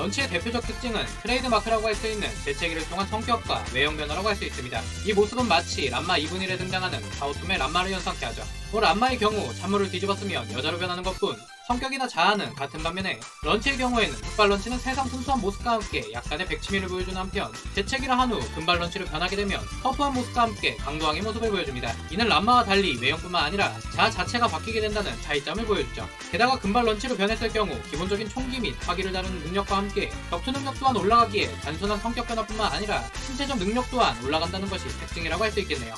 런치의 대표적 특징은 트레이드마크라고 할 수 있는 재채기를 통한 성격과 외형 변화라고 할 수 있습니다. 이 모습은 마치 람마 2분일에 등장하는 가오툼의 람마를 연상케 하죠. 또 람마의 경우 찬물을 뒤집었으면 여자로 변하는 것뿐 성격이나 자아는 같은 반면에 런치의 경우에는 흑발 런치는 세상 순수한 모습과 함께 약간의 백치미를 보여주는 한편 재채기를 한 후 금발 런치로 변하게 되면 터프한 모습과 함께 강도왕의 모습을 보여줍니다. 이는 람마와 달리 외형뿐만 아니라 자아 자체가 바뀌게 된다는 차이점을 보여주죠. 게다가 금발 런치로 변했을 경우 기본적인 총기 및 화기를 다루는 능력과 함께 격투 능력 또한 올라가기에 단순한 성격 변화뿐만 아니라 신체적 능력 또한 올라간다는 것이 특징이라고 할 수 있겠네요.